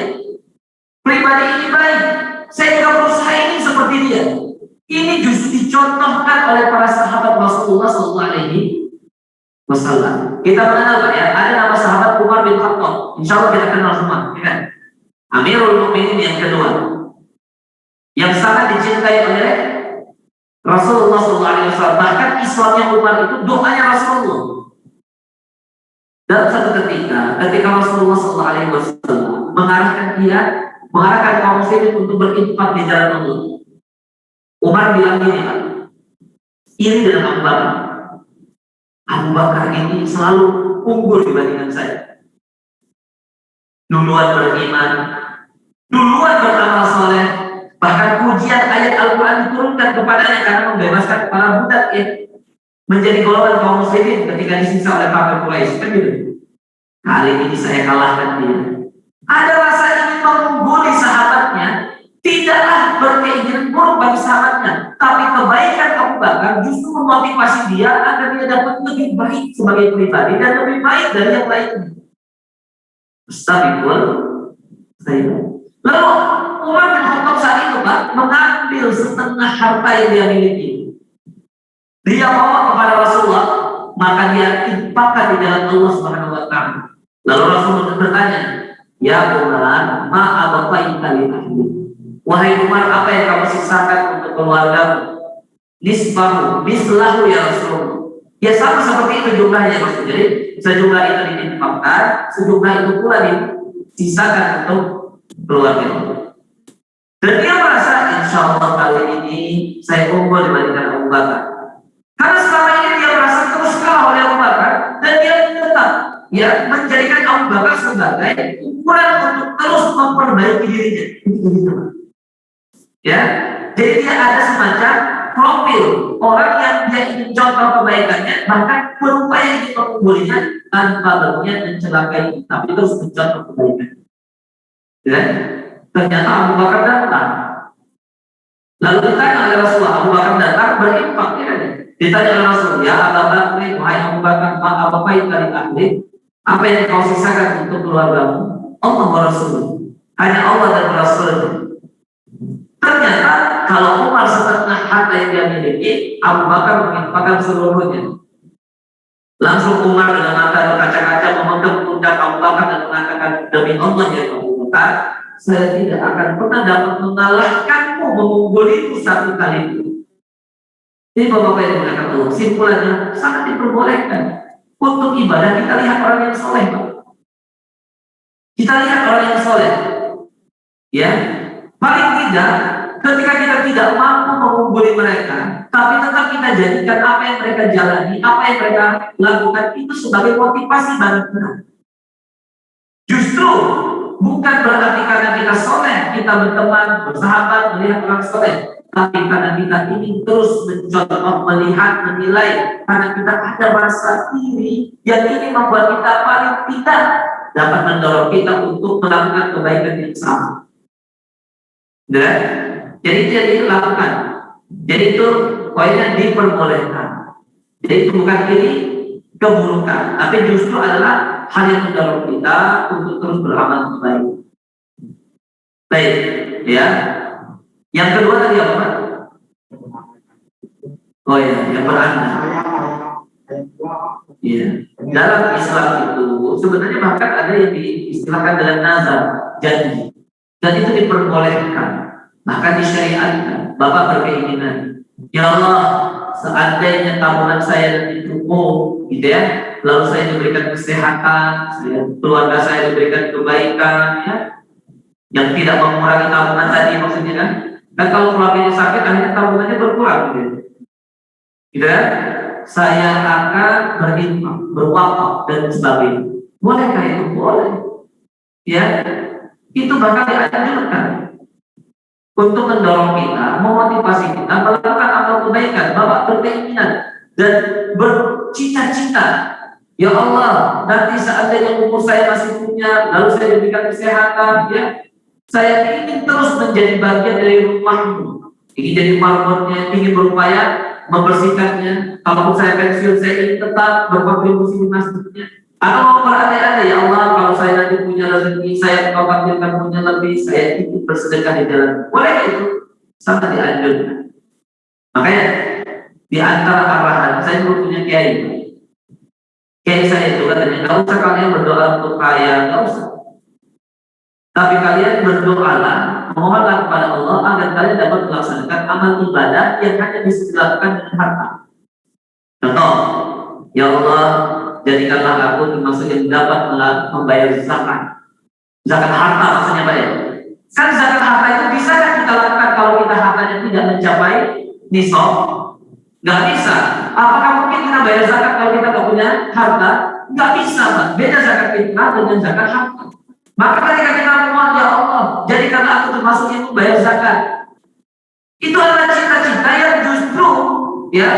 Pribadi ini baik, saya juga berusaha ini seperti dia. Ini justru dicontohkan oleh para sahabat Rasulullah SAW. Kita mengenal Pak ya, ada nama sahabat Umar bin Khattab. Insya Allah kita kenal semua, ya kan? Amirul Mukminin yang kedua. yang sangat dicintai oleh Rasulullah SAW. Bahkan Islamnya Umar itu doanya Rasulullah. Dalam satu ketika Rasulullah SAW mengarahkan kaum muslimin untuk berinfak di jalan Allah, Umar bilang gini, Pak, iri dengan Abu Bakar. Abu Bakar ini selalu unggul dibandingkan saya. Duluan beriman, duluan beramal soleh, bahkan pujian ayat Al-Quran diturunkan kepadanya karena membebaskan para budak yang menjadi golongan kaum muslimin ketika disiksa oleh kafir Quraisy. Kan gitu. Kali ini saya kalahkan dia. Ada rasa ingin mengungguli sahabatnya, tidaklah berkeinginan buruk bagi sahabatnya, tapi kebaikan Abu Bakar justru memotivasi dia agar dia dapat lebih baik sebagai pribadi dan lebih baik dari yang lainnya. Astagfirullah. Lalu Umar bin Khattab saat itu, Pak, mengambil setengah harta yang dia miliki. Dia bawa kepada Rasulullah, maka dia infakkan di jalan Allah Subhanahu wa taala. Lalu Rasulullah bertanya, "Ya Umar, ma abaqa li ahli?" Wahai Umar, apa yang kamu sisakan untuk keluargamu? Nisbahu, mislahu ya Rasulullah. Ya sama seperti itu jumlahnya, maksudnya. Jadi sejumlah itu diinfakkan, sejumlah itu pula disisakan untuk keluarga. Dan dia merasa, insya Allah kali ini saya unggul dibandingkan Abu Bakar. Karena selama ini dia merasa terus kalah oleh Abu Bakar, dan dia tetap menjadikan Abu Bakar sebagai ukuran untuk terus memperbaiki dirinya. Gitu. Ya, jadi dia ada semacam profil orang yang dia ingin contoh kebaikannya, bahkan berupaya ingin mengunggulinya tanpa berniat mencelakai, tapi terus mencontoh kebaikan. Ya, ternyata Abu Bakar datang. Lalu ditanya oleh Rasulullah, Abu Bakar datang berinfak, ya. Ditanya oleh Rasul, ya Abu Bakar, wahai Abu Bakar, apa yang kali ahli? Apa yang kau sisakan untuk keluargamu? Allah wa Rasul, hanya Allah dan Rasul. Ternyata kalau Umar setengah harta yang dia miliki, Abu Bakar menginfakkan seluruhnya. Langsung Umar dengan mata berkaca-kaca memegang pundak Abu Bakar dan mengatakan, demi Allah ya Abu Bakar, saya tidak akan pernah dapat mengalahkanmu, mengunggulimu satu kali itu. Ini Bapak-Bapak yang mengatakan Allah, simpulannya sangat diperbolehkan. Untuk ibadah kita lihat orang yang soleh, Pak. Kita lihat orang yang soleh, ya. Paling tidak, ketika kita tidak mampu mengungguli mereka, tapi tetap kita jadikan apa yang mereka jalani, apa yang mereka lakukan itu sebagai motivasi bagi kita. Justru bukan berarti karena kita soleh, kita berteman, bersahabat, melihat orang soleh, tapi karena kita ingin terus mencontoh, melihat, menilai, karena kita ada rasa iri yang ingin membuat kita paling tidak dapat mendorong kita untuk melakukan kebaikan yang sama. Jadi itu yang dilakukan. Jadi itu poinnya diperbolehkan. Jadi itu bukan ini keburukan, tapi justru adalah hal yang mendorong kita untuk terus beramal baik. Baik, ya. Yang kedua tadi apa, Pak? Oh ya, yang beranak. Iya. Dalam Islam itu sebenarnya bahkan ada yang diistilahkan dengan nazar, janji. Dan itu diperbolehkan. Bahkan disyariatkan. Bapak berkeinginan, ya Allah, seandainya tabungan saya nanti cukup, gitu ya, lalu saya diberikan kesehatan, keluarga saya diberikan kebaikan, ya, yang tidak mengurangi tabungan tadi maksudnya kan. Dan kalau keluarganya sakit, akhirnya tabungannya berkurang, gitu ya. Saya akan berinfak, berwakaf dan sebagainya. Bolehkah itu? Boleh. Ya, itu bahkan dianjurkan untuk mendorong kita, memotivasi kita melakukan amal kebaikan, Bapak berkeinginan dan bercita-cita, ya Allah, nanti seandainya umur saya masih punya, lalu saya diberikan kesehatan, ya, saya ingin terus menjadi bagian dari rumahmu, ingin jadi marmotnya, ingin berupaya membersihkannya. Kalau saya pensiun, saya ingin tetap berkontribusi di masjidnya. Atau berandai-andai, ya Allah, kalau saya nanti punya rezeki, saya khawatirkan punya lebih, saya ingin bersedekah di jalan. Boleh itu? Sangat dianjurkan. Makanya di antara arahan, saya dulu punya kiai. Kiai saya itu katanya, nggak usah kalian berdoa untuk kaya, nggak usah. Tapi kalian berdoalah, memohonlah kepada Allah agar kalian dapat melaksanakan amal ibadah yang hanya bisa dilakukan dengan harta. Contoh, ya Allah, jadikanlah aku termasuk yang dapat membayar zakat. Zakat harta maksudnya Pak ya. Kan zakat harta itu bisa kan kita lakukan kalau kita hartanya tidak mencapai nisab? Nggak bisa. Apakah mungkin kita bayar zakat kalau kita nggak punya harta? Nggak bisa Pak. Beda zakat fitrah dengan zakat harta. Maka ketika kita memohon, ya Allah, jadikanlah aku termasuk yang membayar zakat. Itu adalah cita-cita yang justru ya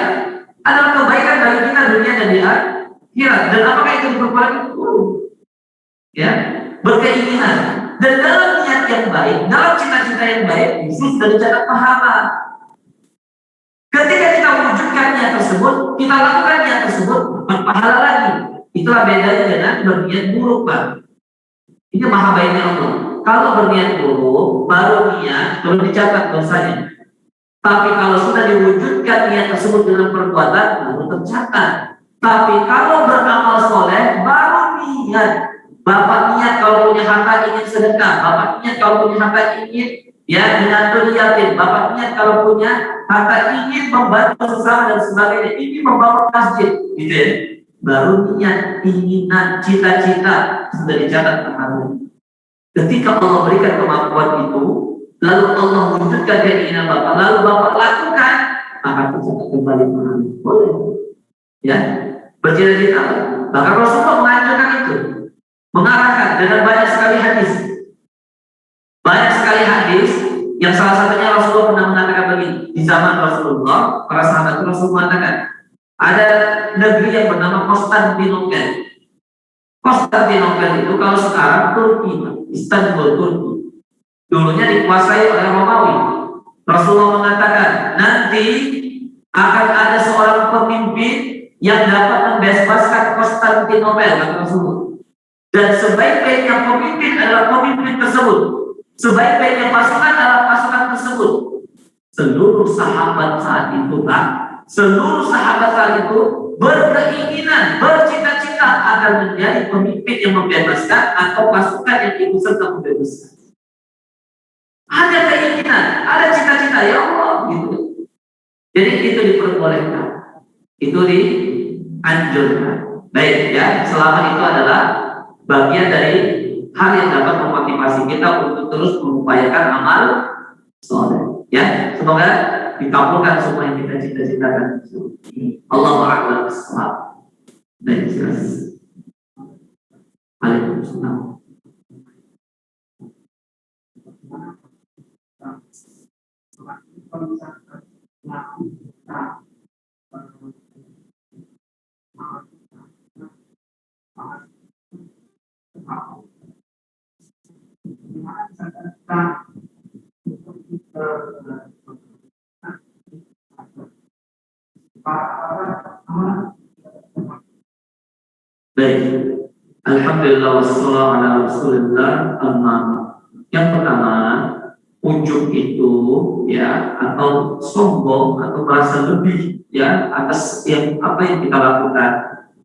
adalah kebaikan bagi kita dunia dan di akhirat. Dan apakah itu diperbuat itu? Ya, berkeinginan dan dalam niat yang baik, dalam cita-cita yang baik, itu sudah dicatat pahala. Ketika kita wujudkan niat tersebut, kita lakukan niat tersebut, berpahala lagi. Itulah bedanya dengan berniat buruk, Pak. Ini maha baiknya Allah. Kalau berniat buruk, baru niat, baru dicatat dosanya. Tapi kalau sudah diwujudkan niat tersebut dengan perbuatan, baru tercatat. Tapi kalau beramal soleh, baru niat. Bapak niat kalau punya harta ingin sedekah, bapak niat kalau punya harta ingin ya mengatur yatim, bapak niat kalau punya harta ingin membantu sesama dan sebagainya, ingin membangun masjid, gitu ya. Baru niat, keinginan, cita-cita sudah dicatat pahala. Ketika Allah berikan kemampuan itu, lalu Allah wujudkan keinginan bapak, lalu bapak lakukan, maka tercatat kembali pahala. Boleh, ya. Bercita-cita, bahkan Rasulullah mengajarkan itu. Mengarahkan dengan banyak sekali hadis. Banyak sekali hadis yang salah satunya Rasulullah pernah mengatakan begini. Di zaman Rasulullah, para sahabat Rasul mengatakan, ada negeri yang bernama Konstantinopel. Konstantinopel itu kalau sekarang Turki, Istanbul, Turki. Dulunya dikuasai oleh Romawi. Rasulullah mengatakan, nanti akan ada seorang pemimpin yang dapat membebaskan Konstantinopel, kata Rasulullah. Dan sebaik-baiknya pemimpin adalah pemimpin tersebut. Sebaik-baiknya pasukan adalah pasukan tersebut. Seluruh sahabat saat itu, Pak, seluruh sahabat saat itu berkeinginan, bercita-cita agar menjadi pemimpin yang membebaskan atau pasukan yang ikut serta membebaskan. Ada keinginan, ada cita-cita, ya Allah, gitu. Jadi itu diperbolehkan, itu dianjurkan. Baik ya, selama itu adalah bagian dari hal yang dapat memotivasi kita untuk terus mengupayakan amal soleh. Ya, semoga dikabulkan semua yang kita cita-citakan. Allahu akbar. Baik, silakan. Waalaikumsalam. Baik, alhamdulillah wassalatu ala rasulillah. Yang pertama, ujub itu ya atau sombong atau merasa lebih ya atas yang apa yang kita lakukan.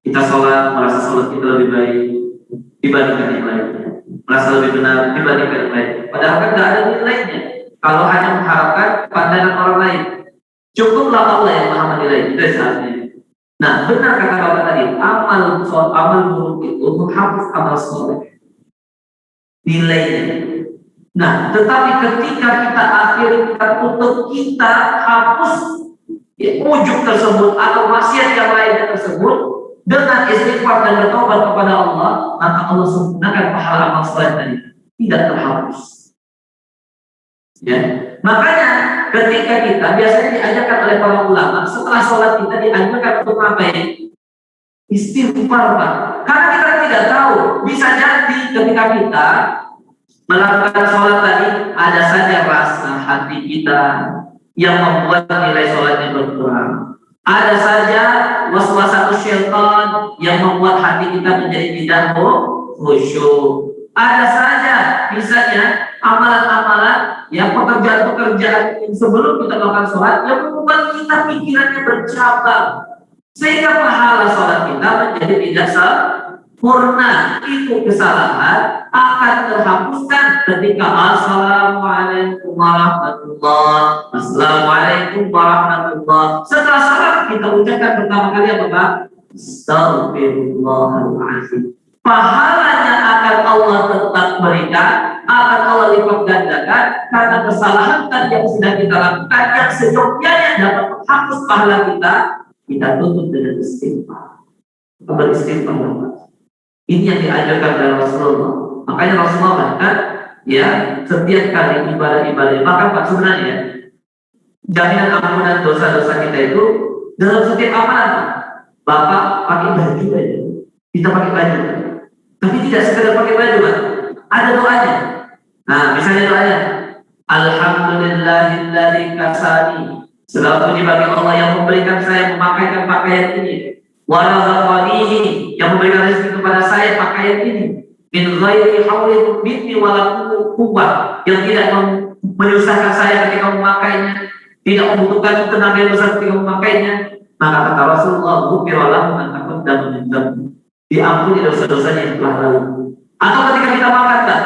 Kita sholat, merasa sholat kita lebih baik dibandingkan yang lainnya, merasa lebih benar dibandingkan yang lain. Padahal kan tidak ada nilainya. Kalau hanya mengharapkan pandangan orang lain, cukuplah Allah yang maha menilai. Itu saatnya. Nah, benar kata Bapak tadi, amal buruk itu menghapus amal soleh nilainya. Nah, tetapi ketika kita akhirnya kita tutup, kita hapus ya, ujub tersebut atau maksiat yang lainnya tersebut dengan istighfar dan bertobat kepada Allah, maka Allah sempurnakan pahala amal soleh tadi, tidak terhapus. Ya, makanya ketika kita biasanya diajarkan oleh para ulama setelah sholat kita diajarkan untuk apa ya? Istighfar, Pak. Karena kita tidak tahu, bisa jadi ketika kita melakukan sholat tadi ada saja rasa hati kita yang membuat nilai sholatnya berkurang. Ada saja waswasatus syaitan yang membuat hati kita menjadi tidak khusyuk. Ada saja misalnya amalan-amalan yang pekerjaan-pekerjaan yang sebelum kita melakukan sholat yang membuat kita pikirannya bercabang sehingga pahala sholat kita menjadi tidak sempurna itu kesalahan akan terhapuskan ketika Assalamualaikum warahmatullah, Assalamualaikum warahmatullah. Setelah salam kita ucapkan pertama kali apa Pak? Astagfirullahaladzim. Pahalanya akan Allah tetap berikan, akan Allah lipat gandakan karena kesalahan tadi yang sudah kita lakukan yang seyogyanya dapat menghapus pahala kita tutup dengan istighfar. Beristighfar. Ini yang diajarkan oleh Rasulullah. Makanya Rasulullah bahkan ya setiap kali ibadah-ibadah, bahkan Pak sebenarnya jaminan ampunan dosa-dosa kita itu dalam setiap amalan. Bapak pakai baju aja, kita pakai baju, tapi tidak sekedar pakai baju, Pak. Ada doanya. Nah, misalnya doanya, Alhamdulillahilladzi kasani. Segala puji bagi Allah yang memberikan saya memakaikan pakaian ini. Wa razaqanihi, yang memberikan rezeki kepada saya pakaian ini. Min ghairi haulin minni wala quwwah, yang tidak menyusahkan saya ketika memakainya, tidak membutuhkan tenaga yang besar ketika memakainya. Maka kata Rasulullah, ghufira lahu ma taqaddama min dhanbi, diampuni dosa-dosanya yang telah lalu. Atau ketika kita makan, kan?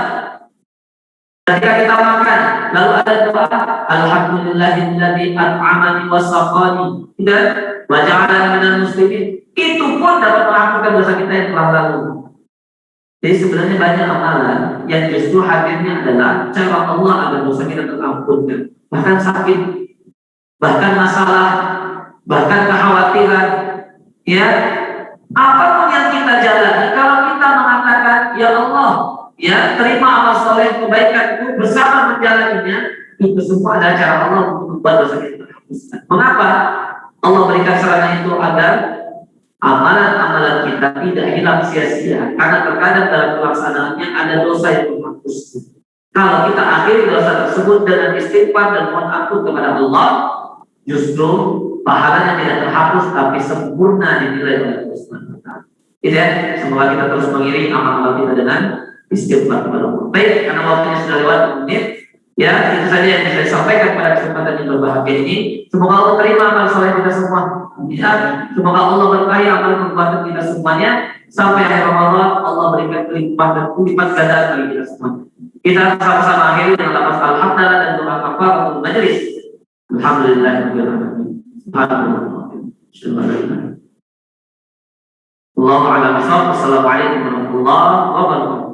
Ketika kita makan, lalu ada doa, Alhamdulillahilladzi an'amani wa saqani, dan wa ja'alani minal muslimin. Itu pun dapat menghapuskan dosa kita yang telah lalu. Jadi sebenarnya banyak amalan yang justru hadirnya adalah cara Allah agar dosa kita terampunkan. Bahkan sakit, bahkan masalah, bahkan kekhawatiran, ya, apapun yang kita jalani, kalau kita mengatakan, ya Allah, ya, terima amal soleh kebaikanku bersama menjalaninya, itu semua adalah cara Allah untuk membuat dosa kita terhapuskan. Mengapa Allah berikan sarana itu agar amalan-amalan kita tidak hilang sia-sia? Karena terkadang dalam pelaksanaannya ada dosa yang menghapus. Kalau kita akhiri dosa tersebut dengan istighfar dan mohon ampun kepada Allah, justru pahalanya tidak terhapus tapi sempurna dinilai oleh Allah Subhanahu wa taala. Ya, semoga kita terus mengiringi amal-amal kita dengan istighfar kepada Allah. Baik, karena waktunya sudah lewat 2 menit, ya itu saja yang saya sampaikan pada kesempatan yang berbahagia ini. Semoga Allah terima amal soleh kita semua. Ya, semoga Allah berkahi amal perbuatan kita semuanya sampai akhir Ramadan. Allah berikan lipat ganda bagi kita semua. Kita sama-sama akhiri dengan lafaz alhamdulillah dan doa kafaratul majelis. Alhamdulillahirabbil alamin. Subhanallah. Allahu a'lam bishawab. Assalamualaikum warahmatullahi wabarakatuh.